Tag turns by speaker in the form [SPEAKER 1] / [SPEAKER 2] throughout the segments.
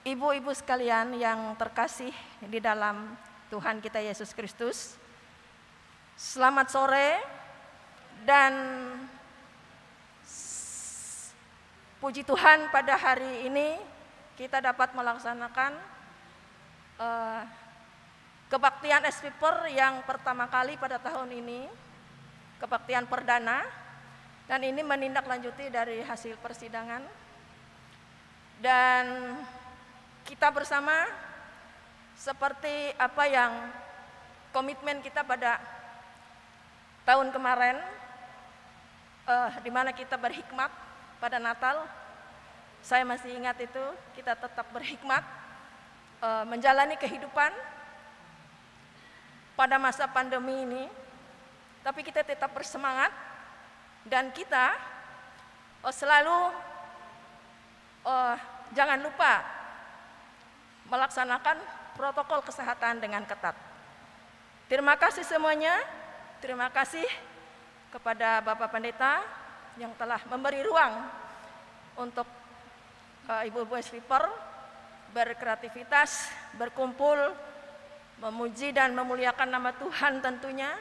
[SPEAKER 1] Ibu-ibu sekalian yang terkasih di dalam Tuhan kita Yesus Kristus, selamat sore dan puji Tuhan pada hari ini kita dapat melaksanakan kebaktian SPIPER yang pertama kali pada tahun ini, kebaktian perdana, dan ini menindaklanjuti dari hasil persidangan. Dan kita bersama seperti apa yang komitmen kita pada tahun kemarin, di mana kita berhikmat pada Natal. Saya masih ingat itu, kita tetap berhikmat menjalani kehidupan pada masa pandemi ini, tapi kita tetap bersemangat dan kita selalu jangan lupa melaksanakan protokol kesehatan dengan ketat. Terima kasih semuanya, terima kasih kepada Bapak Pendeta yang telah memberi ruang untuk ibu-ibu SPIPER berkreativitas, berkumpul, memuji dan memuliakan nama Tuhan tentunya.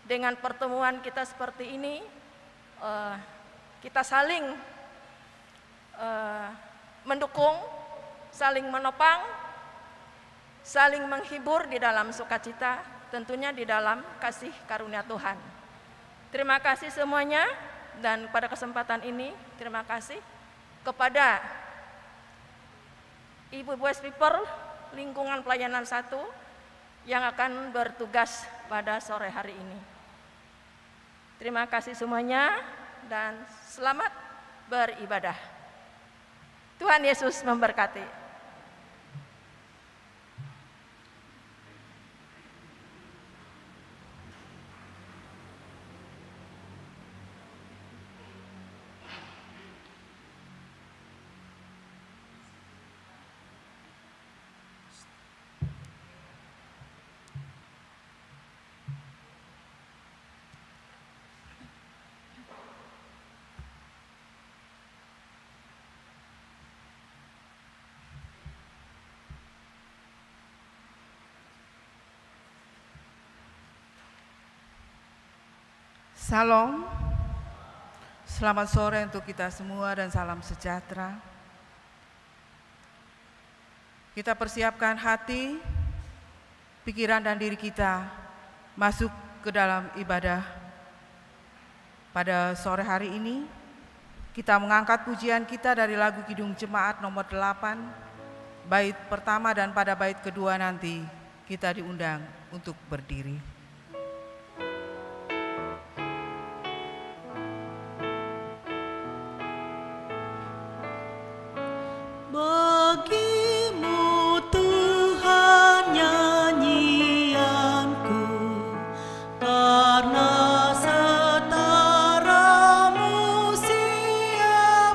[SPEAKER 1] Dengan pertemuan kita seperti ini, kita saling mendukung, saling menopang, saling menghibur di dalam sukacita, tentunya di dalam kasih karunia Tuhan. Terima kasih semuanya, dan pada kesempatan ini terima kasih kepada ibu-ibu SPIPER lingkungan pelayanan 1 yang akan bertugas pada sore hari ini. Terima kasih semuanya dan selamat beribadah. Tuhan Yesus memberkati.
[SPEAKER 2] Salam, selamat sore untuk kita semua dan salam sejahtera. Kita persiapkan hati, pikiran dan diri kita masuk ke dalam ibadah. Pada sore hari ini, kita mengangkat pujian kita dari lagu Kidung Jemaat nomor 8, bait pertama, dan pada bait kedua nanti kita diundang untuk berdiri.
[SPEAKER 3] Bagimu Tuhan nyanyianku, karena setaramu siapakah.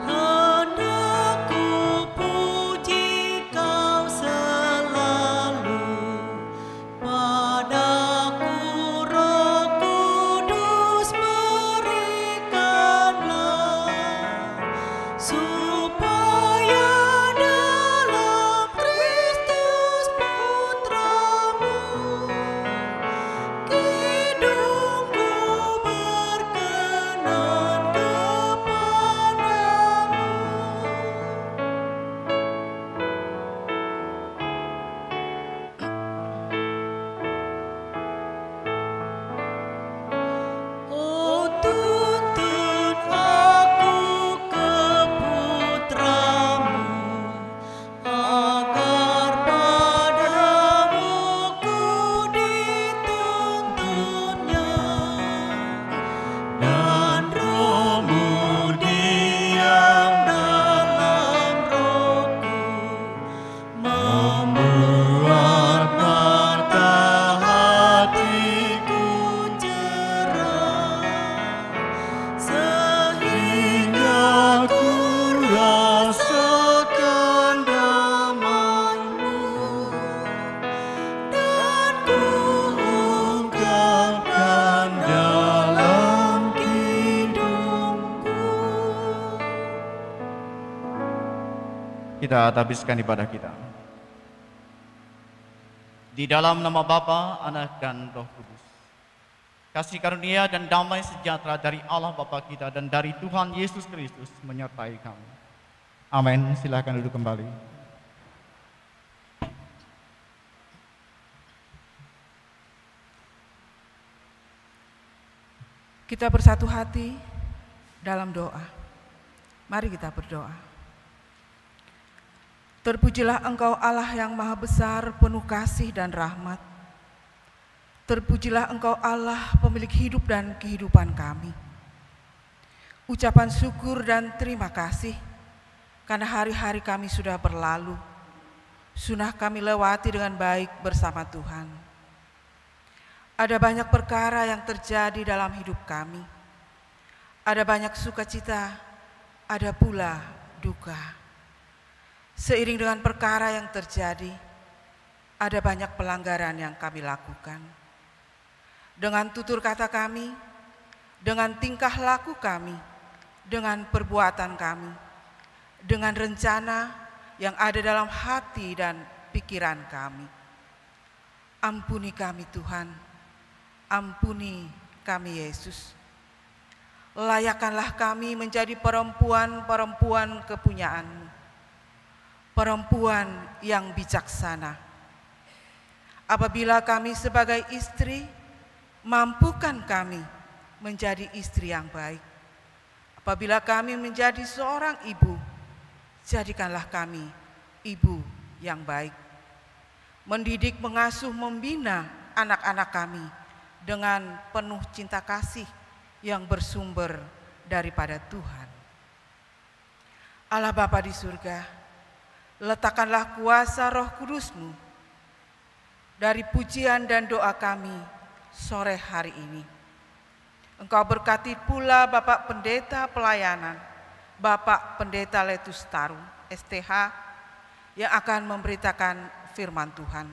[SPEAKER 3] Hendak ku puji Kau selalu,
[SPEAKER 4] kita habiskan ibadah kita. Di dalam nama Bapa, Anak, dan Roh Kudus. Kasih karunia dan damai sejahtera dari Allah Bapa kita dan dari Tuhan Yesus Kristus menyertai kamu. Amin. Silakan duduk kembali.
[SPEAKER 2] Kita bersatu hati dalam doa. Mari kita berdoa. Terpujilah Engkau Allah yang Maha Besar, penuh kasih dan rahmat. Terpujilah Engkau Allah, pemilik hidup dan kehidupan kami. Ucapan syukur dan terima kasih, karena hari-hari kami sudah berlalu. Sudah kami lewati dengan baik bersama Tuhan. Ada banyak perkara yang terjadi dalam hidup kami. Ada banyak sukacita, ada pula duka. Seiring dengan perkara yang terjadi, ada banyak pelanggaran yang kami lakukan. Dengan tutur kata kami, dengan tingkah laku kami, dengan perbuatan kami, dengan rencana yang ada dalam hati dan pikiran kami. Ampuni kami Tuhan. Ampuni kami Yesus. Layakkanlah kami menjadi perempuan-perempuan kepunyaan-Mu, perempuan yang bijaksana. Apabila kami sebagai istri, mampukan kami menjadi istri yang baik. Apabila kami menjadi seorang ibu, jadikanlah kami ibu yang baik. Mendidik, mengasuh, membina anak-anak kami dengan penuh cinta kasih yang bersumber daripada Tuhan. Allah Bapa di surga, letakkanlah kuasa Roh Kudus-Mu dari pujian dan doa kami sore hari ini. Engkau berkati pula Bapak Pendeta Pelayanan, Bapak Pendeta Letus Tarung, STH, yang akan memberitakan firman Tuhan.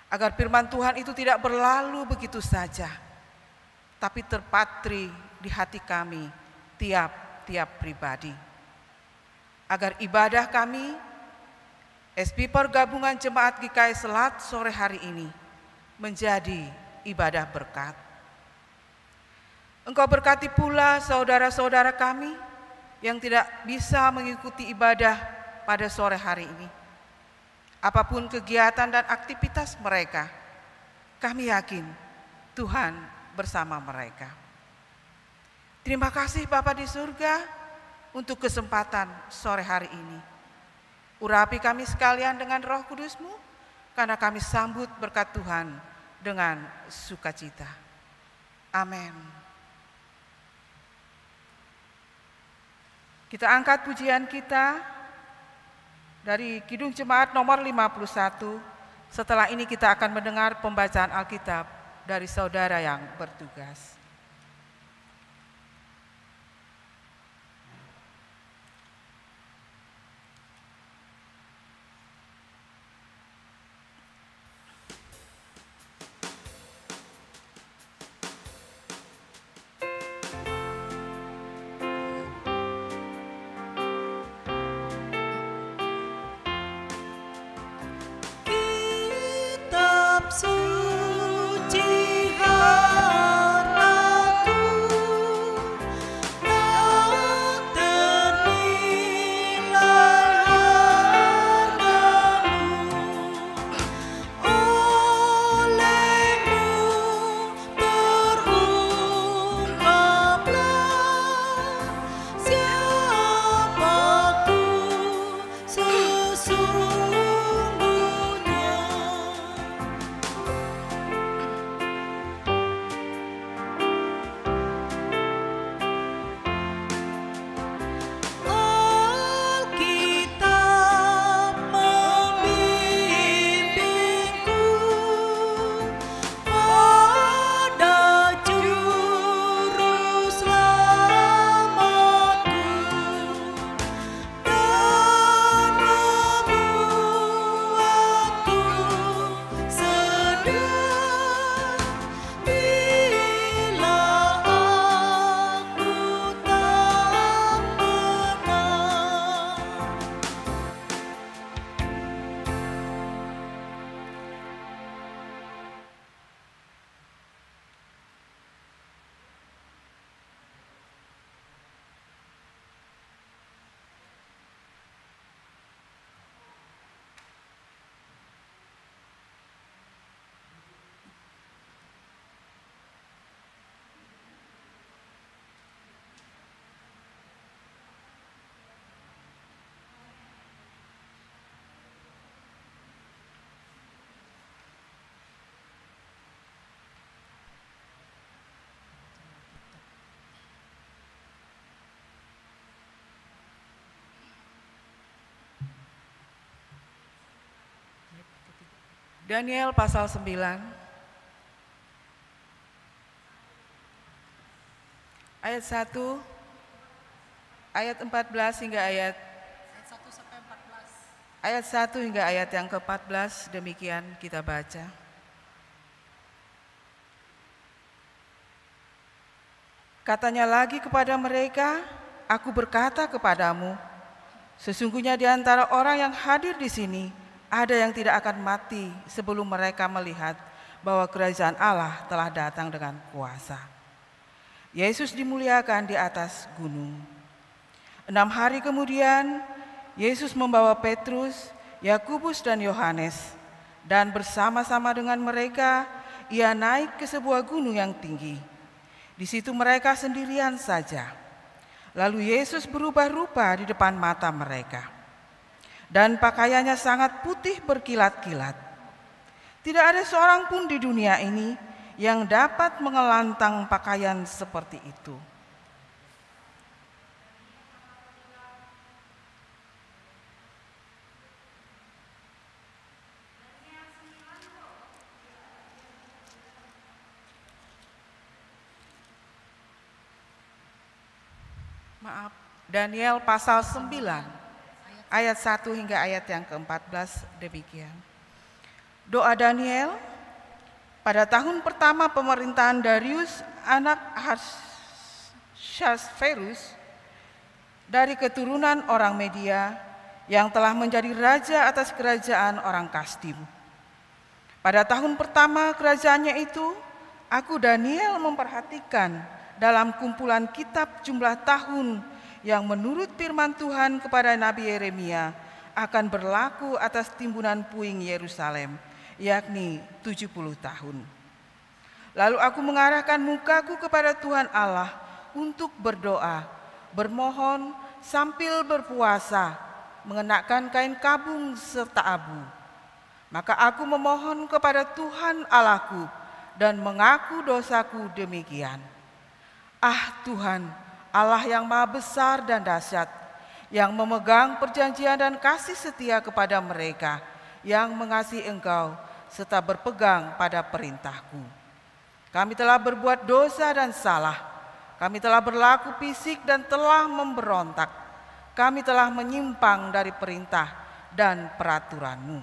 [SPEAKER 2] Agar firman Tuhan itu tidak berlalu begitu saja, tapi terpatri di hati kami tiap-tiap pribadi. Agar ibadah kami, SP Pergabungan Jemaat GKI Selat sore hari ini menjadi ibadah berkat. Engkau berkati pula saudara-saudara kami yang tidak bisa mengikuti ibadah pada sore hari ini. Apapun kegiatan dan aktivitas mereka, kami yakin Tuhan bersama mereka. Terima kasih Bapa di surga untuk kesempatan sore hari ini. Urapi kami sekalian dengan Roh Kudus-Mu, karena kami sambut berkat Tuhan dengan sukacita. Amin. Kita angkat pujian kita dari Kidung Jemaat nomor 51. Setelah ini kita akan mendengar pembacaan Alkitab dari saudara yang bertugas.
[SPEAKER 3] Kitab suci harap
[SPEAKER 2] Daniel pasal 9 ayat 1, ayat 14 hingga ayat 1 hingga ayat yang ke-14, demikian kita baca. Katanya lagi kepada mereka, aku berkata kepadamu, sesungguhnya di antara orang yang hadir di sini ada yang tidak akan mati sebelum mereka melihat bahwa kerajaan Allah telah datang dengan kuasa. Yesus dimuliakan di atas gunung. 6 hari kemudian, Yesus membawa Petrus, Yakobus dan Yohanes, dan bersama-sama dengan mereka ia naik ke sebuah gunung yang tinggi. Di situ mereka sendirian saja. Lalu Yesus berubah rupa di depan mata mereka, dan pakaiannya sangat putih berkilat-kilat. Tidak ada seorang pun di dunia ini yang dapat mengelantang pakaian seperti itu. Daniel pasal 9 ayat 1 hingga ayat yang ke-14, demikian. Doa Daniel. Pada tahun pertama pemerintahan Darius anak Ahasverus dari keturunan orang Media yang telah menjadi raja atas kerajaan orang Kasdim. Pada tahun pertama kerajaannya itu, aku Daniel memperhatikan dalam kumpulan kitab jumlah tahun yang menurut firman Tuhan kepada Nabi Yeremia akan berlaku atas timbunan puing Yerusalem, yakni 70 tahun. Lalu aku mengarahkan mukaku kepada Tuhan Allah untuk berdoa, bermohon sambil berpuasa, mengenakan kain kabung serta abu. Maka aku memohon kepada Tuhan Allahku dan mengaku dosaku demikian. Ah Tuhan, Allah yang maha besar dan dahsyat, yang memegang perjanjian dan kasih setia kepada mereka yang mengasihi Engkau serta berpegang pada perintahku. Kami telah berbuat dosa dan salah, kami telah berlaku fisik dan telah memberontak, kami telah menyimpang dari perintah dan peraturan-Mu.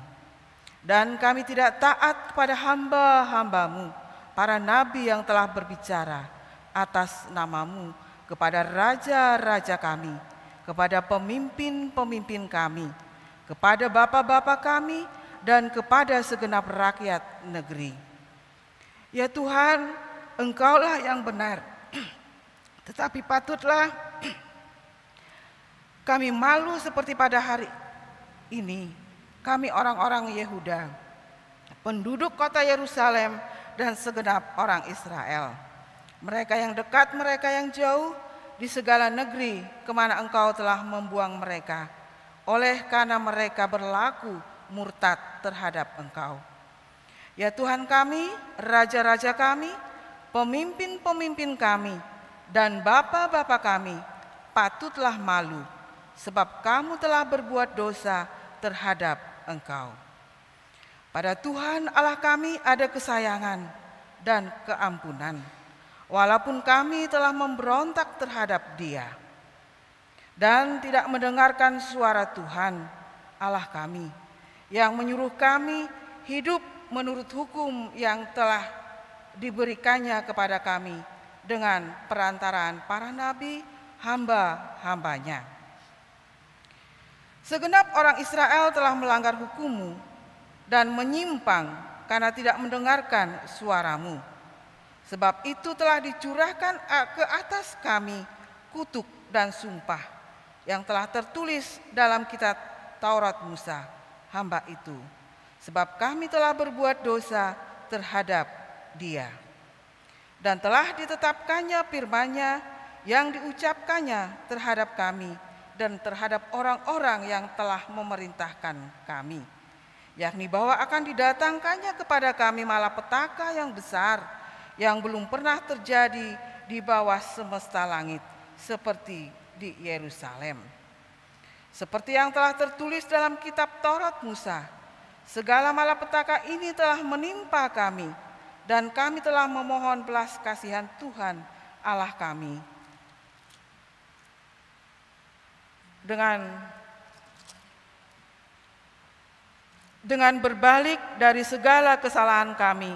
[SPEAKER 2] Dan kami tidak taat kepada hamba-hamba-Mu, para nabi yang telah berbicara atas nama-Mu kepada raja-raja kami, kepada pemimpin-pemimpin kami, kepada bapak-bapak kami, dan kepada segenap rakyat negeri. Ya Tuhan, Engkaulah yang benar, tetapi patutlah kami malu seperti pada hari ini, kami orang-orang Yehuda, penduduk kota Yerusalem, dan segenap orang Israel. Mereka yang dekat, mereka yang jauh, di segala negeri kemana Engkau telah membuang mereka, oleh karena mereka berlaku murtad terhadap Engkau. Ya Tuhan kami, raja-raja kami, pemimpin-pemimpin kami, dan bapa-bapa kami, patutlah malu, sebab kamu telah berbuat dosa terhadap Engkau. Pada Tuhan Allah kami ada kesayangan dan keampunan, walaupun kami telah memberontak terhadap Dia dan tidak mendengarkan suara Tuhan Allah kami yang menyuruh kami hidup menurut hukum yang telah diberikannya kepada kami dengan perantaraan para nabi hamba-hambanya. Segenap orang Israel telah melanggar hukum-Mu dan menyimpang karena tidak mendengarkan suara-Mu. Sebab itu telah dicurahkan ke atas kami kutuk dan sumpah yang telah tertulis dalam kitab Taurat Musa, hamba itu. Sebab kami telah berbuat dosa terhadap Dia. Dan telah ditetapkannya firman-Nya yang diucapkannya terhadap kami dan terhadap orang-orang yang telah memerintahkan kami, yakni bahwa akan didatangkannya kepada kami malapetaka yang besar yang belum pernah terjadi di bawah semesta langit seperti di Yerusalem. Seperti yang telah tertulis dalam kitab Taurat Musa, Segala malapetaka ini telah menimpa kami, dan kami telah memohon belas kasihan Tuhan Allah kami. Dengan berbalik dari segala kesalahan kami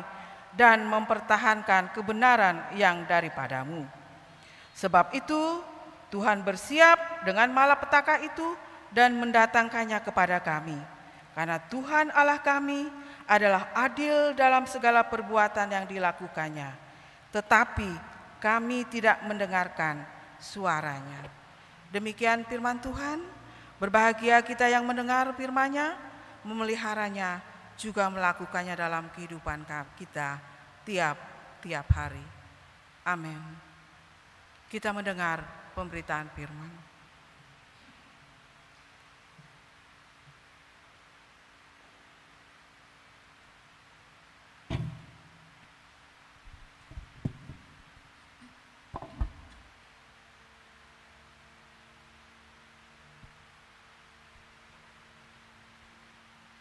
[SPEAKER 2] dan mempertahankan kebenaran yang daripadamu. Sebab itu Tuhan bersiap dengan malapetaka itu dan mendatangkannya kepada kami. Karena Tuhan Allah kami adalah adil dalam segala perbuatan yang dilakukannya. Tetapi kami tidak mendengarkan suaranya. Demikian firman Tuhan. Berbahagia kita yang mendengar firman-Nya, memeliharanya, juga melakukannya dalam kehidupan kita tiap hari. Amin. Kita mendengar pemberitaan firman.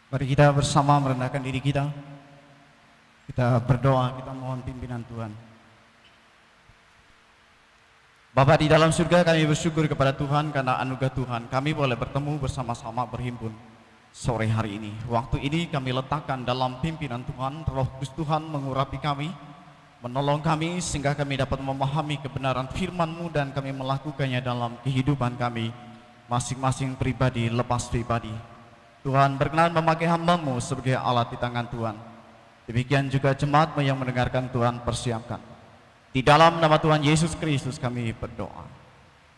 [SPEAKER 4] Mari kita bersama merendahkan diri kita. Kita berdoa, kita mohon pimpinan Tuhan. Bapa di dalam surga, kami bersyukur kepada Tuhan karena anugerah Tuhan. Kami boleh bertemu bersama-sama berhimpun sore hari ini. Waktu ini kami letakkan dalam pimpinan Tuhan. Roh Kudus Tuhan mengurapi kami, menolong kami sehingga kami dapat memahami kebenaran firman-Mu dan kami melakukannya dalam kehidupan kami masing-masing pribadi lepas pribadi. Tuhan berkenan memakai hamba-Mu sebagai alat di tangan Tuhan. Demikian juga jemaat-Mu yang mendengarkan Tuhan persiapkan. Di dalam nama Tuhan Yesus Kristus kami berdoa.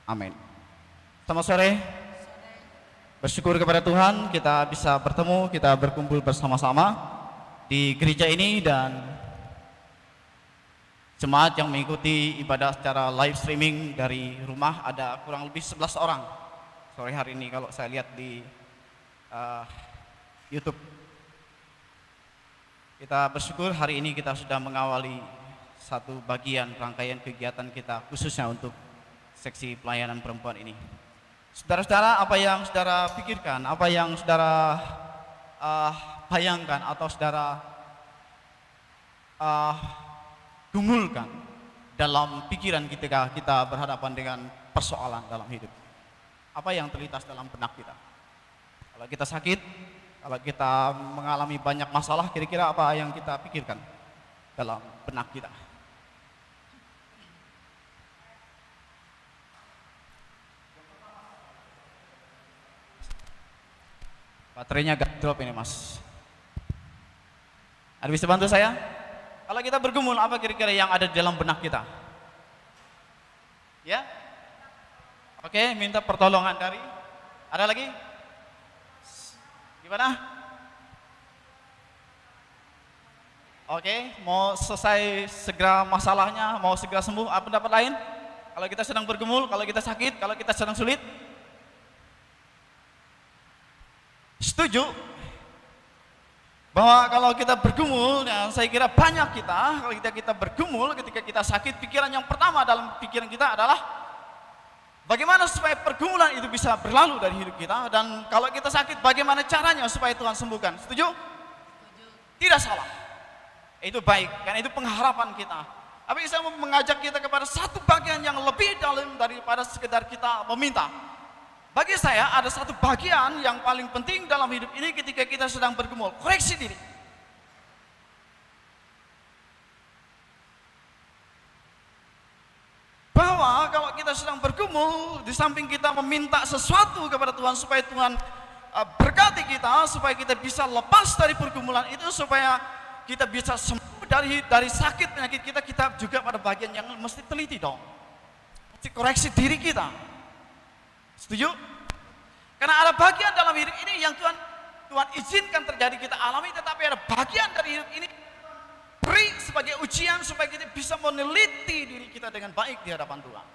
[SPEAKER 4] Amin. Selamat sore. Bersyukur kepada Tuhan kita bisa bertemu, kita berkumpul bersama-sama di gereja ini, dan jemaat yang mengikuti ibadah secara live streaming dari rumah ada kurang lebih 11 orang sore hari ini kalau saya lihat di YouTube. Kita bersyukur hari ini kita sudah mengawali satu bagian rangkaian kegiatan kita khususnya untuk seksi pelayanan perempuan ini. Saudara-saudara, apa yang saudara pikirkan, apa yang saudara bayangkan atau saudara gumulkan dalam pikiran ketika kita berhadapan dengan persoalan dalam hidup? Apa yang terlintas dalam benak kita? Kalau kita sakit, kalau kita mengalami banyak masalah, kira-kira apa yang kita pikirkan dalam benak kita? Baterainya agak drop ini, Mas. Ada bisa bantu saya? Kalau kita bergumul, apa kira-kira yang ada di dalam benak kita? Ya? Oke, minta pertolongan dari. Ada lagi? Gimana? Oke, mau selesai segera masalahnya, mau segera sembuh, apa pendapat lain? Kalau kita sedang bergumul, kalau kita sakit, kalau kita sedang sulit? Setuju? Bahwa kalau kita bergumul, ya saya kira banyak kita, kalau kita bergumul, ketika kita sakit, pikiran yang pertama dalam pikiran kita adalah bagaimana supaya pergumulan itu bisa berlalu dari hidup kita, dan kalau kita sakit bagaimana caranya supaya Tuhan sembuhkan. Setuju? Tidak salah. Itu baik, karena itu pengharapan kita. Tapi saya mau mengajak kita kepada satu bagian yang lebih dalam daripada sekedar kita meminta. Bagi saya ada satu bagian yang paling penting dalam hidup ini ketika kita sedang bergumul. Koreksi diri. Bahwa kalau kita sedang bergumul, di samping kita meminta sesuatu kepada Tuhan supaya Tuhan berkati kita, supaya kita bisa lepas dari pergumulan itu, supaya kita bisa sembuh dari sakit penyakit kita, kita juga pada bagian yang mesti teliti dong. Mesti koreksi diri kita. Setuju? Karena ada bagian dalam hidup ini yang Tuhan izinkan terjadi kita alami, tetapi ada bagian dari hidup ini beri sebagai ujian supaya kita bisa meneliti diri kita dengan baik di hadapan Tuhan.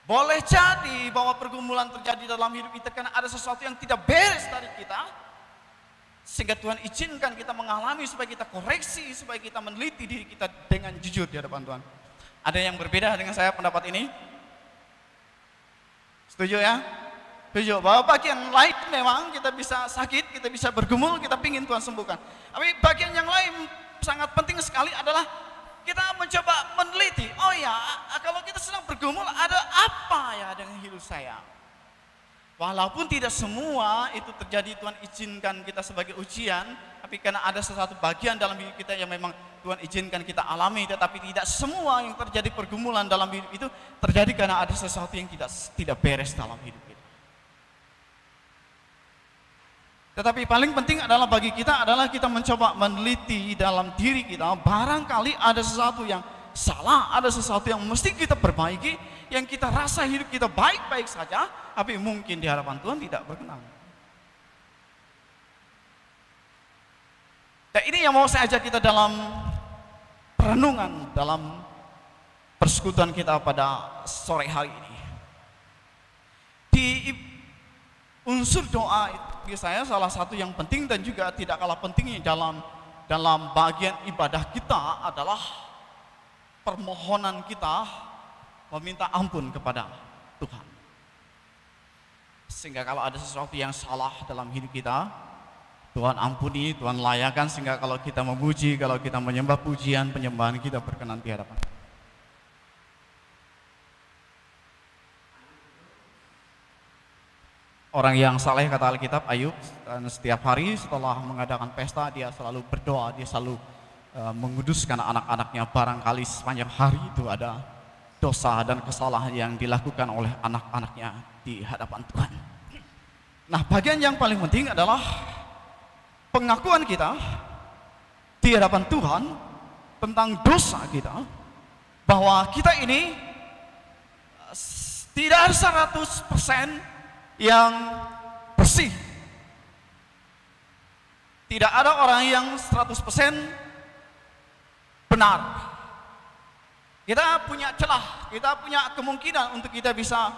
[SPEAKER 4] Boleh jadi bahwa pergumulan terjadi dalam hidup kita karena ada sesuatu yang tidak beres dari kita, sehingga Tuhan izinkan kita mengalami supaya kita koreksi, supaya kita meneliti diri kita dengan jujur di hadapan Tuhan. Ada yang berbeda dengan saya pendapat ini? Setuju ya? Tujuh, bahwa bagian lain memang kita bisa sakit, kita bisa bergumul, kita pingin Tuhan sembuhkan. Tapi bagian yang lain sangat penting sekali adalah kita mencoba meneliti. Oh ya, kalau kita sedang bergumul, ada apa ya dengan hidup saya? Walaupun tidak semua itu terjadi, Tuhan izinkan kita sebagai ujian, tapi karena ada sesuatu bagian dalam hidup kita yang memang Tuhan izinkan kita alami, tetapi tidak semua yang terjadi pergumulan dalam hidup itu terjadi karena ada sesuatu yang tidak beres dalam hidup kita. Tetapi paling penting adalah bagi kita adalah kita mencoba meneliti dalam diri kita, barangkali ada sesuatu yang salah, ada sesuatu yang mesti kita perbaiki, yang kita rasa hidup kita baik-baik saja, tapi mungkin di hadapan Tuhan tidak berkenan. Dan ini yang mau saya ajak kita dalam perenungan, dalam persekutuan kita pada sore hari ini. Di unsur doa itu bagi saya salah satu yang penting dan juga tidak kalah pentingnya dalam bagian ibadah kita adalah permohonan kita meminta ampun kepada Tuhan. Sehingga kalau ada sesuatu yang salah dalam hidup kita, Tuhan ampuni, Tuhan layakan, sehingga kalau kita memuji, kalau kita menyembah pujian, penyembahan kita berkenan di hadapan. Orang yang saleh kata Alkitab, Ayub, dan setiap hari setelah mengadakan pesta dia selalu berdoa, dia selalu menguduskan anak-anaknya. Barangkali sepanjang hari itu ada dosa dan kesalahan yang dilakukan oleh anak-anaknya di hadapan Tuhan. Nah, bagian yang paling penting adalah pengakuan kita di hadapan Tuhan tentang dosa kita, bahwa kita ini tidak 100% yang bersih. Tidak ada orang yang 100% benar. Kita punya celah, kita punya kemungkinan untuk kita bisa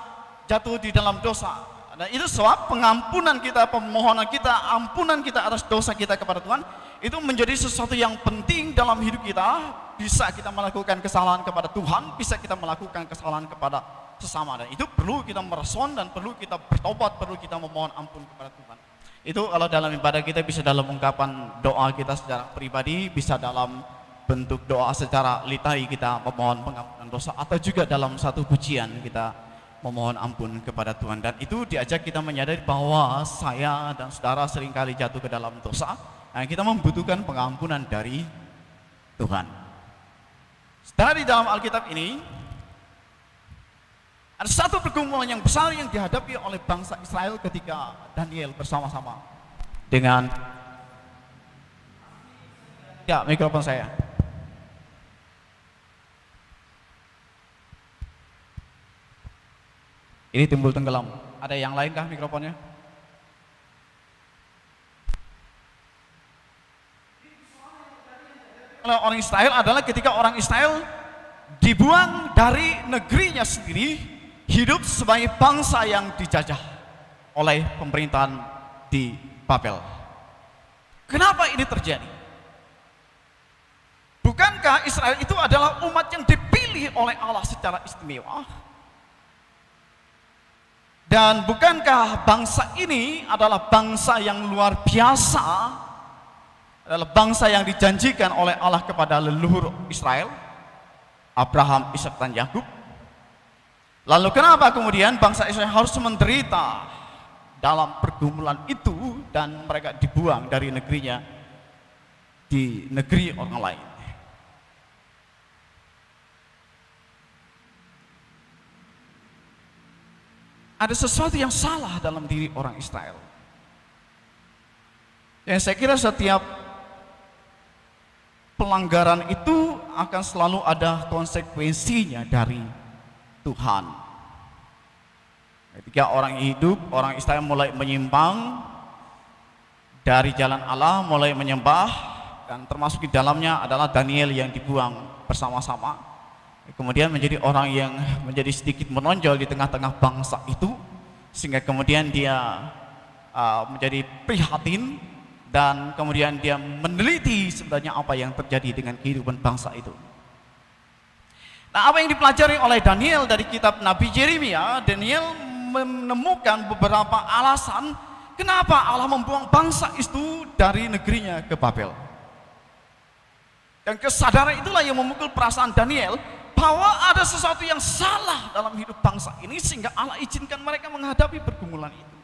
[SPEAKER 4] jatuh di dalam dosa. Dan itu sebab pengampunan kita, permohonan kita, ampunan kita atas dosa kita kepada Tuhan, itu menjadi sesuatu yang penting dalam hidup kita. Bisa kita melakukan kesalahan kepada Tuhan, bisa kita melakukan kesalahan kepada sesama, dan itu perlu kita merespon dan perlu kita bertobat, perlu kita memohon ampun kepada Tuhan. Itu kalau dalam ibadah kita bisa dalam ungkapan doa kita secara pribadi, bisa dalam bentuk doa secara litai kita memohon pengampunan dosa, atau juga dalam satu pujian kita memohon ampun kepada Tuhan. Dan itu diajak kita menyadari bahwa saya dan saudara seringkali jatuh ke dalam dosa, dan kita membutuhkan pengampunan dari Tuhan. Saudara, di dalam Alkitab ini ada satu pergumulan yang besar yang dihadapi oleh bangsa Israel ketika Daniel bersama-sama dengan mikrofon saya. Ini timbul tenggelam. Ada yang lain kah mikrofonnya? Orang Israel adalah ketika orang Israel dibuang dari negerinya sendiri, hidup sebagai bangsa yang dijajah oleh pemerintahan di Babel. Kenapa ini terjadi? Bukankah Israel itu adalah umat yang dipilih oleh Allah secara istimewa? Dan bukankah bangsa ini adalah bangsa yang luar biasa, adalah bangsa yang dijanjikan oleh Allah kepada leluhur Israel, Abraham, Ishak, dan Yakub? Lalu kenapa kemudian bangsa Israel harus menderita dalam pergumulan itu dan mereka dibuang dari negerinya di negeri orang lain? Ada sesuatu yang salah dalam diri orang Israel. Yang saya kira setiap pelanggaran itu akan selalu ada konsekuensinya dari Tuhan. Ketika orang hidup, orang Israel mulai menyimpang dari jalan Allah, mulai menyembah, dan termasuk di dalamnya adalah Daniel yang dibuang bersama-sama. Kemudian menjadi orang yang menjadi sedikit menonjol di tengah-tengah bangsa itu, sehingga kemudian dia menjadi prihatin, dan kemudian dia meneliti sebenarnya apa yang terjadi dengan kehidupan bangsa itu. Nah, apa yang dipelajari oleh Daniel dari kitab Nabi Yeremia, Daniel menemukan beberapa alasan kenapa Allah membuang bangsa itu dari negerinya ke Babel. Dan kesadaran itulah yang memukul perasaan Daniel bahwa ada sesuatu yang salah dalam hidup bangsa ini sehingga Allah izinkan mereka menghadapi pergumulan itu.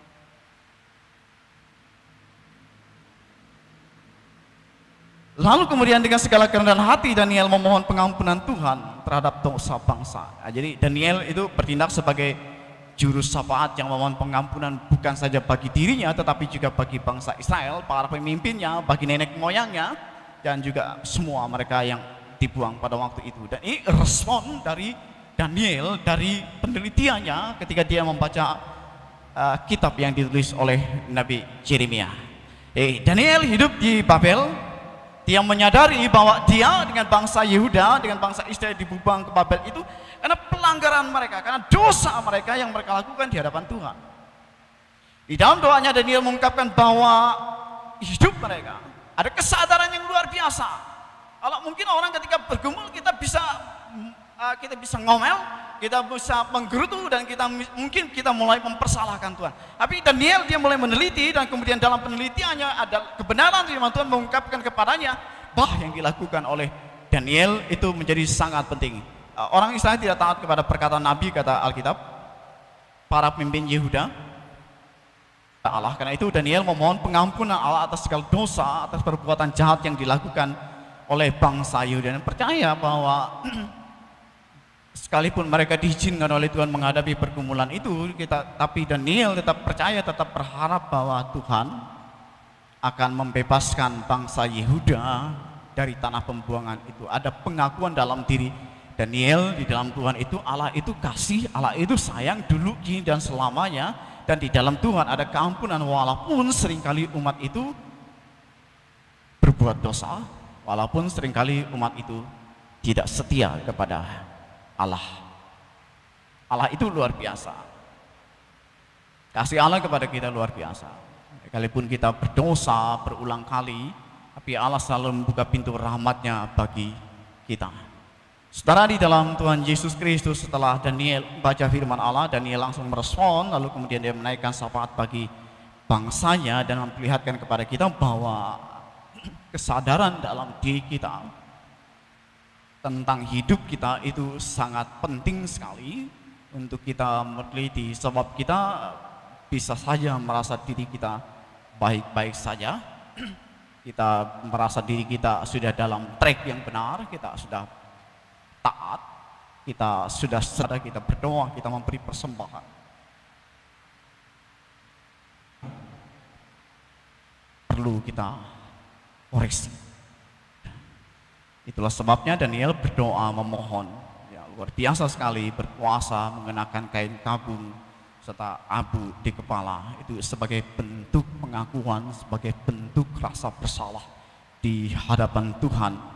[SPEAKER 4] Lalu kemudian dengan segala kerendahan hati Daniel memohon pengampunan Tuhan terhadap dosa bangsa. Nah, jadi Daniel itu bertindak sebagai juru syafaat yang memohon pengampunan bukan saja bagi dirinya tetapi juga bagi bangsa Israel, para pemimpinnya, bagi nenek moyangnya, dan juga semua mereka yang dibuang pada waktu itu. Dan ini respon dari Daniel dari penelitiannya ketika dia membaca kitab yang ditulis oleh Nabi Yeremia. Daniel hidup di Babel. Dia menyadari bahwa dia dengan bangsa Yehuda, dengan bangsa Israel dibuang ke Babel itu karena pelanggaran mereka, karena dosa mereka yang mereka lakukan di hadapan Tuhan. Di dalam doanya Daniel mengungkapkan bahwa hidup mereka ada kesadaran yang luar biasa. Kalau mungkin orang ketika bergumul kita bisa ngomel, kita bisa menggerutu, dan mungkin kita mulai mempersalahkan Tuhan. Tapi Daniel dia mulai meneliti, dan kemudian dalam penelitiannya ada kebenaran firman Tuhan mengungkapkan kepadanya bahwa yang dilakukan oleh Daniel itu menjadi sangat penting. Orang Israel tidak taat kepada perkataan Nabi, kata Alkitab, para pemimpin Yehuda Allah. Karena itu Daniel memohon pengampunan Allah atas segala dosa, atas perbuatan jahat yang dilakukan oleh bangsa Yehuda, dan percaya bahwa sekalipun mereka diizinkan oleh Tuhan menghadapi pergumulan itu, tapi Daniel tetap percaya, tetap berharap bahwa Tuhan akan membebaskan bangsa Yehuda dari tanah pembuangan itu. Ada pengakuan dalam diri Daniel di dalam Tuhan itu, Allah itu kasih, Allah itu sayang dulu, kini dan selamanya, dan di dalam Tuhan ada keampunan walaupun seringkali umat itu berbuat dosa, walaupun seringkali umat itu tidak setia kepada Allah. Allah itu luar biasa. Kasih Allah kepada kita luar biasa. Sekalipun kita berdosa berulang kali, tapi Allah selalu membuka pintu rahmatnya bagi kita. Saudara, di dalam Tuhan Yesus Kristus, setelah Daniel baca firman Allah, Daniel langsung merespon, lalu kemudian dia menaikkan syafaat bagi bangsanya dan memperlihatkan kepada kita bahwa kesadaran dalam diri kita tentang hidup kita itu sangat penting sekali untuk kita meneliti, sebab kita bisa saja merasa diri kita baik-baik saja, kita merasa diri kita sudah dalam track yang benar, kita sudah taat, kita sudah sadar, kita berdoa, kita memberi persembahan. Perlu kita koreksi. Itulah sebabnya Daniel berdoa memohon, ya, luar biasa sekali, berpuasa mengenakan kain kabung serta abu di kepala, itu sebagai bentuk pengakuan, sebagai bentuk rasa bersalah di hadapan Tuhan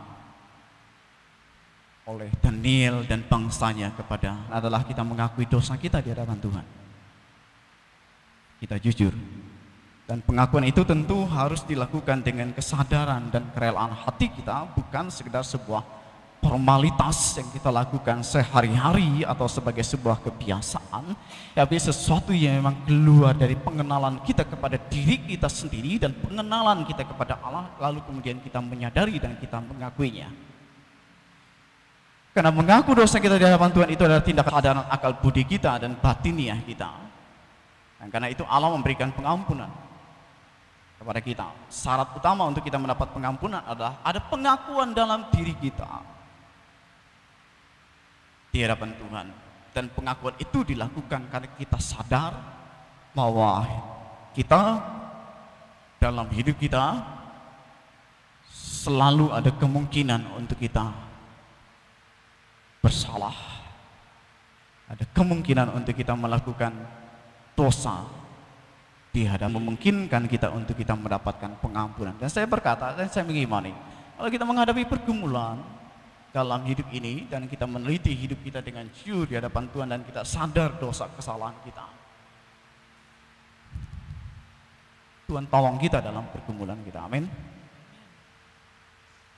[SPEAKER 4] oleh Daniel dan bangsanya adalah kita mengakui dosa kita di hadapan Tuhan. Kita jujur. Dan pengakuan itu tentu harus dilakukan dengan kesadaran dan kerelaan hati kita, bukan sekedar sebuah formalitas yang kita lakukan sehari-hari atau sebagai sebuah kebiasaan, tapi sesuatu yang memang keluar dari pengenalan kita kepada diri kita sendiri dan pengenalan kita kepada Allah, lalu kemudian kita menyadari dan kita mengakuinya. Karena mengaku dosa kita di hadapan Tuhan itu adalah tindak kesadaran akal budi kita dan batiniah kita. Dan karena itu Allah memberikan pengampunan kepada kita. Syarat utama untuk kita mendapat pengampunan adalah ada pengakuan dalam diri kita di hadapan Tuhan. Dan pengakuan itu dilakukan karena kita sadar bahwa kita dalam hidup kita selalu ada kemungkinan untuk kita bersalah. Ada kemungkinan untuk kita melakukan dosa di hadapan, memungkinkan kita untuk kita mendapatkan pengampunan. Dan saya berkata, dan saya mengimani, kalau kita menghadapi pergumulan dalam hidup ini dan kita meneliti hidup kita dengan jujur di hadapan Tuhan dan kita sadar dosa kesalahan kita, Tuhan tolong kita dalam pergumulan kita. Amin.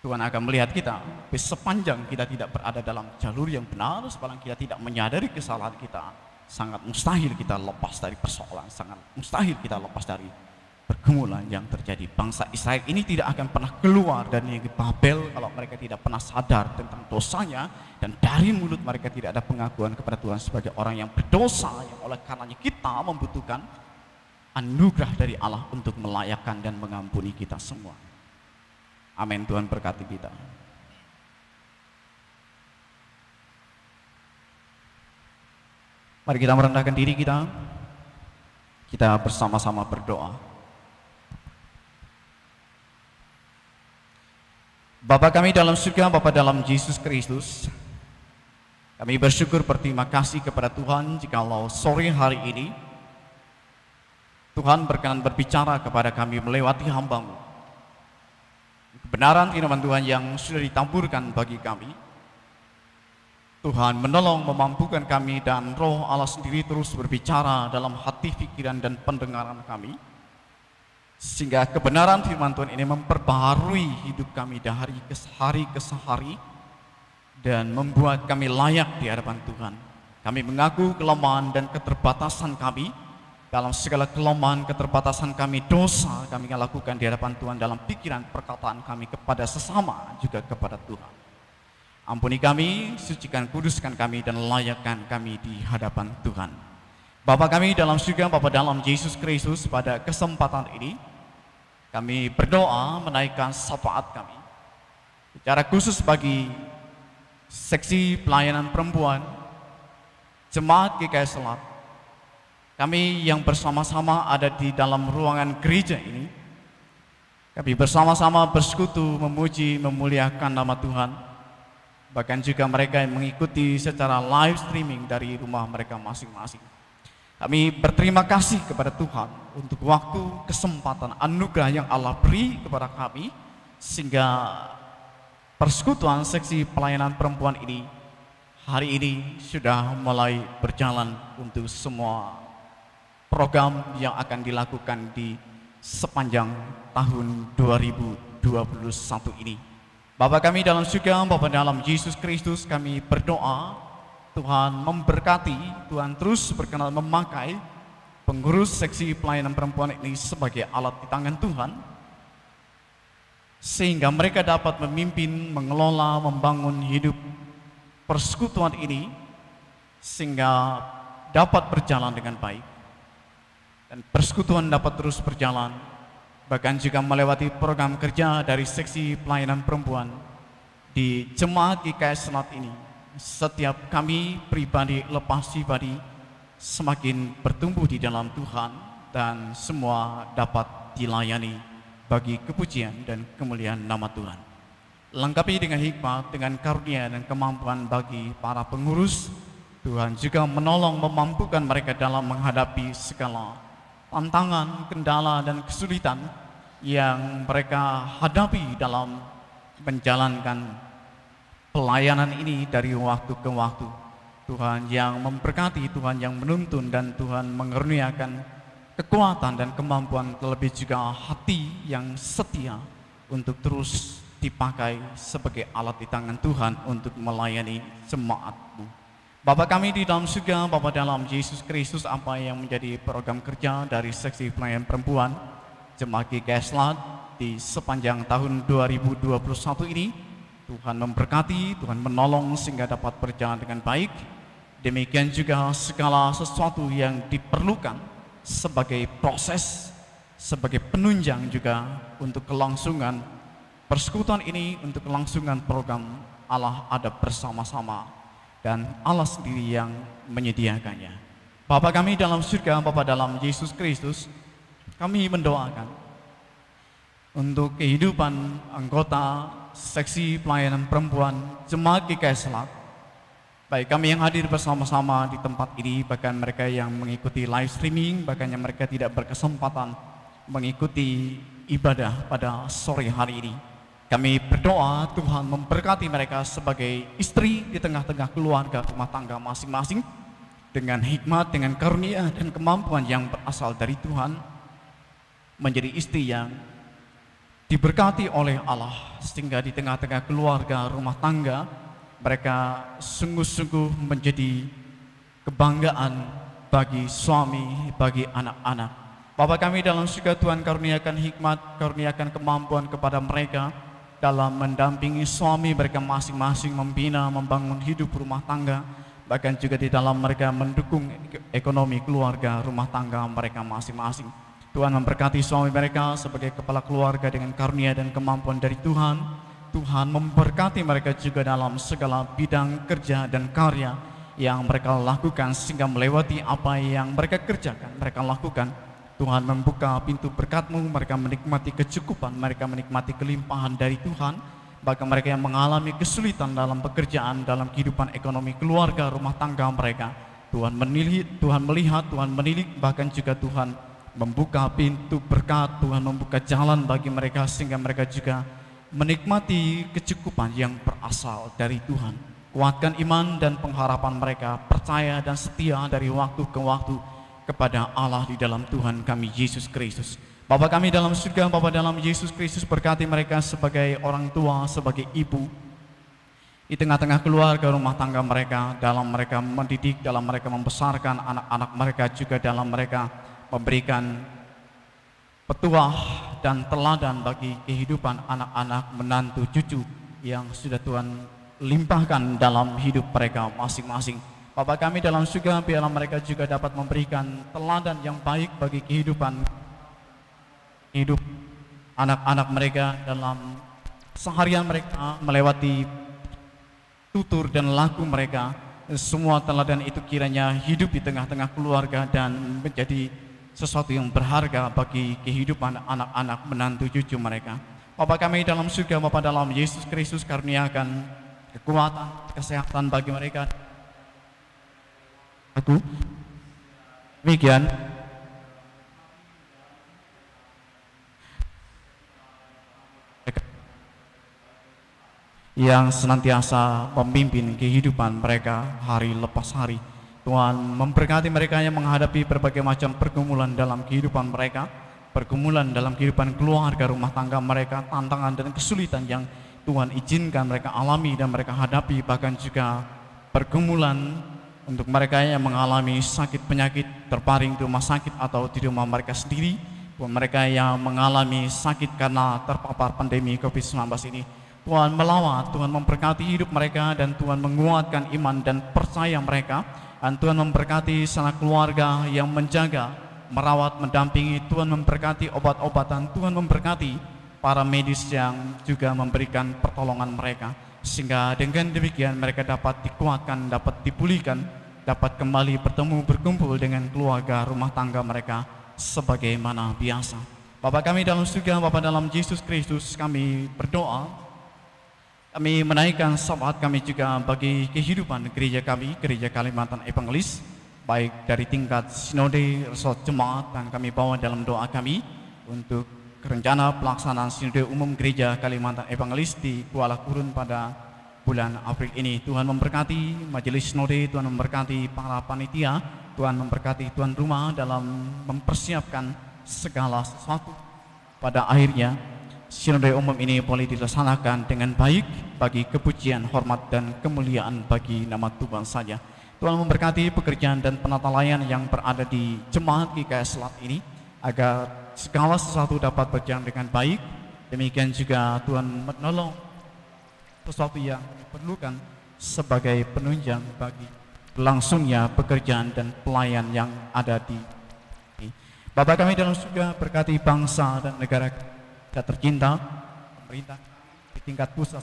[SPEAKER 4] Tuhan akan melihat kita sepanjang kita tidak berada dalam jalur yang benar, sepanjang kita tidak menyadari kesalahan kita, sangat mustahil kita lepas dari persoalan, sangat mustahil kita lepas dari pergumulan yang terjadi. Bangsa Israel ini tidak akan pernah keluar dari negeri Babel kalau mereka tidak pernah sadar tentang dosanya, dan dari mulut mereka tidak ada pengakuan kepada Tuhan sebagai orang yang berdosa, yang oleh karenanya kita membutuhkan anugerah dari Allah untuk melayakkan dan mengampuni kita semua. Amin. Tuhan berkati kita. Mari kita merendahkan diri kita. Kita bersama-sama berdoa. Bapa kami dalam surga, Bapa dalam Yesus Kristus, kami bersyukur berterima kasih kepada Tuhan jikalau sore hari ini Tuhan berkenan berbicara kepada kami melewati hamba-Mu. Kebenaran firman Tuhan yang sudah ditaburkan bagi kami, Tuhan menolong memampukan kami, dan Roh Allah sendiri terus berbicara dalam hati, pikiran, dan pendengaran kami, sehingga kebenaran firman Tuhan ini memperbaharui hidup kami dari hari ke hari dan membuat kami layak di hadapan Tuhan. Kami mengaku kelemahan dan keterbatasan kami. Dalam segala kelemahan, keterbatasan kami, dosa kami lakukan di hadapan Tuhan dalam pikiran, perkataan kami kepada sesama, juga kepada Tuhan. Ampuni kami, sucikan, kuduskan kami, dan layakkan kami di hadapan Tuhan. Bapa kami dalam surga, Bapa dalam Yesus Kristus, pada kesempatan ini kami berdoa menaikkan syafaat kami secara khusus bagi seksi pelayanan perempuan Jemaat GKI Selat. Kami yang bersama-sama ada di dalam ruangan gereja ini, kami bersama-sama bersekutu memuji, memuliakan nama Tuhan. Bahkan juga mereka yang mengikuti secara live streaming dari rumah mereka masing-masing. Kami berterima kasih kepada Tuhan untuk waktu, kesempatan, anugerah yang Allah beri kepada kami, sehingga persekutuan seksi pelayanan perempuan ini hari ini sudah mulai berjalan untuk semua program yang akan dilakukan di sepanjang tahun 2021 ini. Bapa kami dalam surga, Bapa dalam Yesus Kristus, kami berdoa Tuhan memberkati, Tuhan terus berkenan memakai pengurus seksi pelayanan perempuan ini sebagai alat di tangan Tuhan, sehingga mereka dapat memimpin, mengelola, membangun hidup persekutuan ini sehingga dapat berjalan dengan baik. Dan persekutuan dapat terus berjalan, bahkan juga melewati program kerja dari seksi pelayanan perempuan di Jemaat GKI Selat ini. Setiap kami pribadi lepas pribadi semakin bertumbuh di dalam Tuhan, dan semua dapat dilayani bagi kepujian dan kemuliaan nama Tuhan. Lengkapi dengan hikmat, dengan karunia dan kemampuan bagi para pengurus. Tuhan juga menolong memampukan mereka dalam menghadapi segala tantangan, kendala, dan kesulitan yang mereka hadapi dalam menjalankan pelayanan ini dari waktu ke waktu. Tuhan yang memberkati, Tuhan yang menuntun, dan Tuhan mengaruniakan kekuatan dan kemampuan, terlebih juga hati yang setia untuk terus dipakai sebagai alat di tangan Tuhan untuk melayani jemaat-Mu. Bapa kami di dalam surga, Bapa dalam Yesus Kristus, apa yang menjadi program kerja dari seksi pelayanan perempuan Jemaat GKI Selat di sepanjang tahun 2021 ini, Tuhan memberkati, Tuhan menolong sehingga dapat berjalan dengan baik. Demikian juga segala sesuatu yang diperlukan sebagai proses, sebagai penunjang juga untuk kelangsungan persekutuan ini, untuk kelangsungan program, Allah ada bersama-sama, dan Allah sendiri yang menyediakannya. Bapa kami dalam surga, Bapa dalam Yesus Kristus, kami mendoakan untuk kehidupan anggota seksi pelayanan perempuan Jemaat GKI Selat, baik kami yang hadir bersama-sama di tempat ini, bahkan mereka yang mengikuti live streaming, bahkan yang mereka tidak berkesempatan mengikuti ibadah pada sore hari ini. Kami berdoa Tuhan memberkati mereka sebagai istri di tengah-tengah keluarga rumah tangga masing-masing, dengan hikmat, dengan karunia, dan kemampuan yang berasal dari Tuhan, menjadi istri yang diberkati oleh Allah, sehingga di tengah-tengah keluarga rumah tangga mereka sungguh-sungguh menjadi kebanggaan bagi suami, bagi anak-anak. Bapa kami dalam surga, Tuhan karuniakan hikmat, karuniakan kemampuan kepada mereka dalam mendampingi suami mereka masing-masing, membina, membangun hidup rumah tangga, bahkan juga di dalam mereka mendukung ekonomi keluarga rumah tangga mereka masing-masing. Tuhan memberkati suami mereka sebagai kepala keluarga dengan karunia dan kemampuan dari Tuhan. Tuhan memberkati mereka juga dalam segala bidang kerja dan karya yang mereka lakukan, sehingga melewati apa yang mereka kerjakan, mereka lakukan. Tuhan membuka pintu berkat-Mu, mereka menikmati kecukupan, mereka menikmati kelimpahan dari Tuhan. Bagi mereka yang mengalami kesulitan dalam pekerjaan, dalam kehidupan ekonomi keluarga, rumah tangga mereka, Tuhan melihat, Tuhan menilik, bahkan juga Tuhan membuka pintu berkat, Tuhan membuka jalan bagi mereka, sehingga mereka juga menikmati kecukupan yang berasal dari Tuhan. Kuatkan iman dan pengharapan mereka, percaya dan setia dari waktu ke waktu kepada Allah di dalam Tuhan kami Yesus Kristus. Bapa kami dalam surga, Bapa dalam Yesus Kristus, berkati mereka sebagai orang tua, sebagai ibu di tengah-tengah keluarga rumah tangga mereka, dalam mereka mendidik, dalam mereka membesarkan anak-anak mereka, juga dalam mereka memberikan petuah dan teladan bagi kehidupan anak-anak, menantu, cucu yang sudah Tuhan limpahkan dalam hidup mereka masing-masing. Bapa kami dalam surga, biarlah mereka juga dapat memberikan teladan yang baik bagi kehidupan hidup anak-anak mereka dalam seharian mereka, melewati tutur dan laku mereka. Semua teladan itu kiranya hidup di tengah-tengah keluarga dan menjadi sesuatu yang berharga bagi kehidupan anak-anak, menantu, cucu mereka. Bapa kami dalam surga, Bapa dalam Yesus Kristus, karuniakan kekuatan, kesehatan bagi mereka. Demikian yang senantiasa memimpin kehidupan mereka hari lepas hari. Tuhan memberkati mereka yang menghadapi berbagai macam pergumulan dalam kehidupan mereka, pergumulan dalam kehidupan keluarga, rumah tangga mereka, tantangan dan kesulitan yang Tuhan izinkan mereka alami dan mereka hadapi, bahkan juga pergumulan untuk mereka yang mengalami sakit penyakit, terbaring di rumah sakit atau di rumah mereka sendiri, mereka yang mengalami sakit karena terpapar pandemi COVID-19 ini. Tuhan melawat, Tuhan memberkati hidup mereka, dan Tuhan menguatkan iman dan percaya mereka, dan Tuhan memberkati sanak keluarga yang menjaga, merawat, mendampingi. Tuhan memberkati obat-obatan, Tuhan memberkati para medis yang juga memberikan pertolongan mereka, sehingga dengan demikian mereka dapat dikuatkan, dapat dipulihkan, dapat kembali bertemu, berkumpul dengan keluarga rumah tangga mereka sebagaimana biasa. Bapa kami dalam surga, Bapa dalam Yesus Kristus, kami berdoa, kami menaikkan salawat kami juga bagi kehidupan gereja kami, Gereja Kalimantan Evangelis, baik dari tingkat sinode, resort jemaat, dan kami bawa dalam doa kami untuk rencana pelaksanaan sinode umum Gereja Kalimantan Evangelis di Kuala Kurun pada bulan April ini. Tuhan memberkati majelis sinode, Tuhan memberkati para panitia, Tuhan memberkati tuan rumah dalam mempersiapkan segala sesuatu. Pada akhirnya sinode umum ini boleh dilaksanakan dengan baik bagi kepujian, hormat, dan kemuliaan bagi nama Tuhan saja. Tuhan memberkati pekerjaan dan penata layan yang berada di jemaat GKS Selat ini, agar segala sesuatu dapat berjalan dengan baik. Demikian juga Tuhan menolong sesuatu yang diperlukan sebagai penunjang bagi berlangsungnya pekerjaan dan pelayan yang ada di sini. Bapa kami dalam surga, berkati bangsa dan negara kita tercinta, pemerintah di tingkat pusat,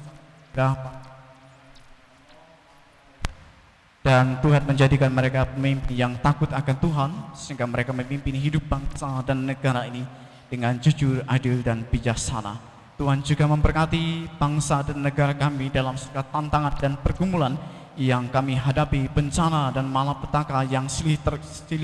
[SPEAKER 4] dan Tuhan menjadikan mereka pemimpin yang takut akan Tuhan, sehingga mereka memimpin hidup bangsa dan negara ini dengan jujur, adil, dan bijaksana. Tuhan juga memberkati bangsa dan negara kami dalam segala tantangan dan pergumulan yang kami hadapi, bencana dan malapetaka yang silih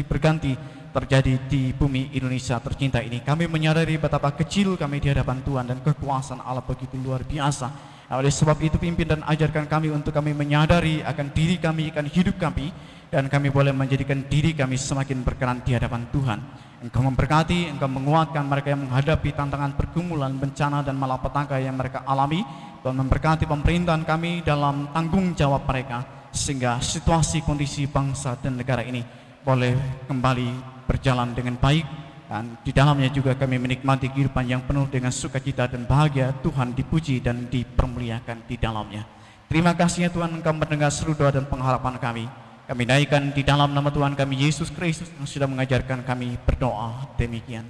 [SPEAKER 4] berganti terjadi di bumi Indonesia tercinta ini. Kami menyadari betapa kecil kami di hadapan Tuhan, dan kekuasaan Allah begitu luar biasa. Oleh sebab itu, pimpin dan ajarkan kami untuk kami menyadari akan diri kami, akan hidup kami, dan kami boleh menjadikan diri kami semakin berkenan di hadapan Tuhan. Engkau memberkati, Engkau menguatkan mereka yang menghadapi tantangan pergumulan, bencana, dan malapetaka yang mereka alami. Tuhan memberkati pemerintahan kami dalam tanggung jawab mereka, sehingga situasi kondisi bangsa dan negara ini boleh kembali berjalan dengan baik, dan di dalamnya juga kami menikmati kehidupan yang penuh dengan sukacita dan bahagia. Tuhan dipuji dan dipermuliakan di dalamnya. Terima kasih ya Tuhan, Engkau mendengar seru doa dan pengharapan kami. Kami naikkan di dalam nama Tuhan kami Yesus Kristus yang sudah mengajarkan kami berdoa demikian.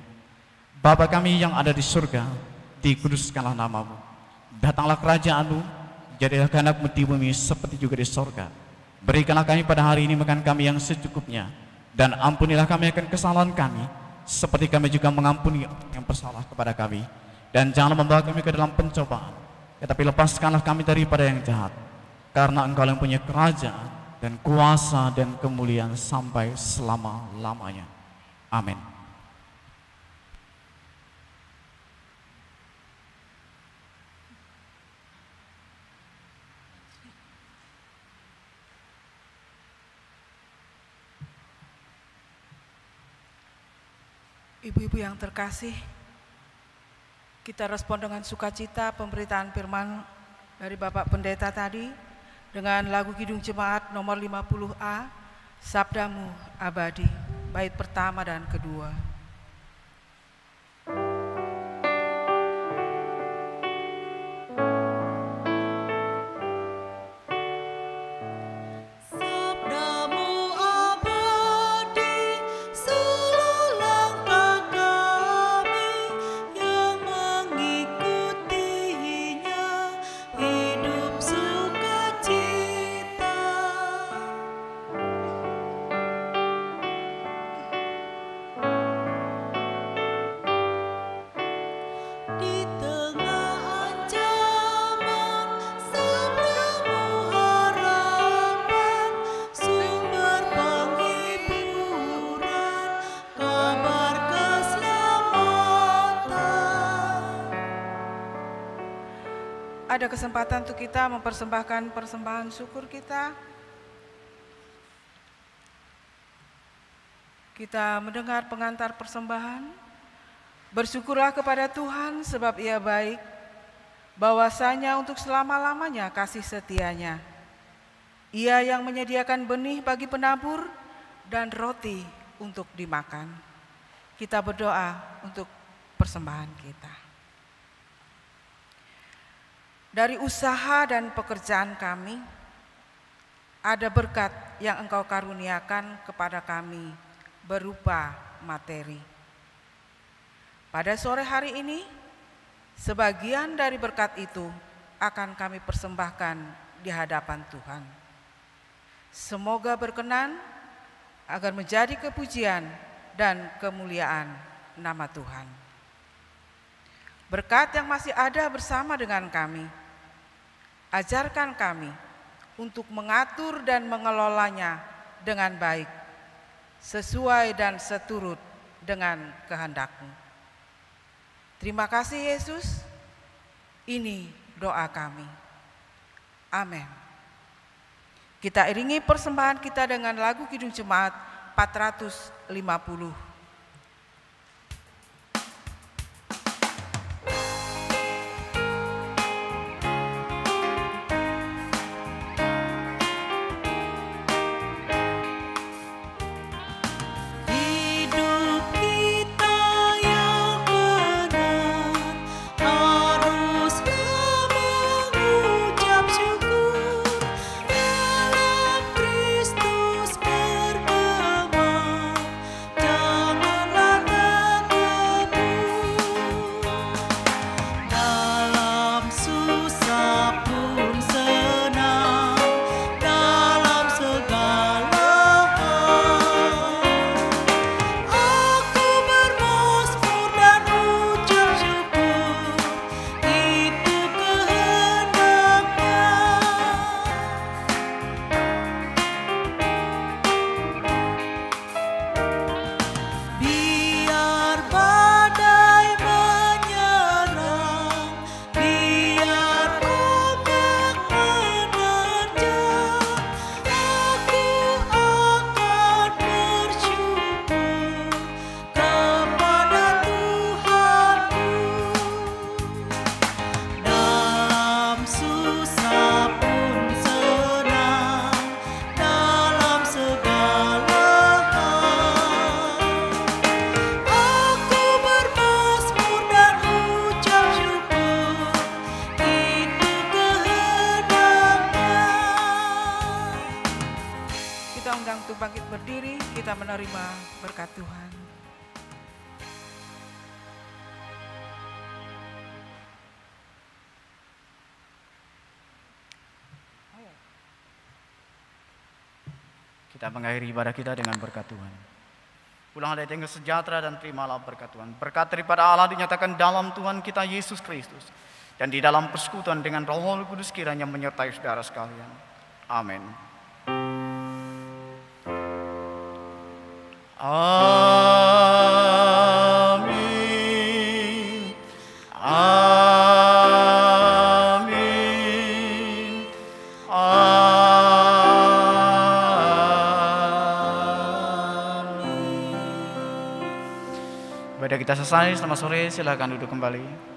[SPEAKER 4] Bapa kami yang ada di surga, dikuduskanlah namamu. Datanglah kerajaan-Mu, jadilah kehendak-Mu di bumi seperti juga di surga. Berikanlah kami pada hari ini makan kami yang secukupnya, dan ampunilah kami akan kesalahan kami, seperti kami juga mengampuni yang bersalah kepada kami. Dan janganlah membawa kami ke dalam pencobaan, tetapi lepaskanlah kami daripada yang jahat. Karena Engkau yang punya kerajaan dan kuasa dan kemuliaan sampai selama-lamanya. Amin.
[SPEAKER 2] Ibu-ibu yang terkasih, kita respon dengan sukacita pemberitaan firman dari Bapak Pendeta tadi dengan lagu Kidung Jemaat nomor 50A, Sabdamu Abadi, bait pertama dan kedua. Ada kesempatan untuk kita mempersembahkan persembahan syukur kita. Kita mendengar pengantar persembahan. Bersyukurlah kepada Tuhan sebab Ia baik, bahwasanya untuk selama-lamanya kasih setianya. Ia yang menyediakan benih bagi penabur dan roti untuk dimakan. Kita berdoa untuk persembahan kita. Dari usaha dan pekerjaan kami, ada berkat yang Engkau karuniakan kepada kami berupa materi. Pada sore hari ini, sebagian dari berkat itu akan kami persembahkan di hadapan Tuhan. Semoga berkenan agar menjadi kepujian dan kemuliaan nama Tuhan. Berkat yang masih ada bersama dengan kami, ajarkan kami untuk mengatur dan mengelolanya dengan baik, sesuai dan seturut dengan kehendak-Mu. Terima kasih Yesus, ini doa kami. Amin. Kita iringi persembahan kita dengan lagu Kidung Jemaat 450.
[SPEAKER 3] Dalam
[SPEAKER 2] Tuhan.
[SPEAKER 4] Kita mengakhiri ibadah kita dengan berkat Tuhan. Pulanglah dengan sejahtera dan terimalah berkat Tuhan. Berkat daripada Allah dinyatakan dalam Tuhan kita Yesus Kristus. Dan di dalam persekutuan dengan Roh Kudus kiranya menyertai saudara sekalian. Amin. Amin. Amin. Amin. Ibadah kita selesai, selamat sore, silakan duduk kembali.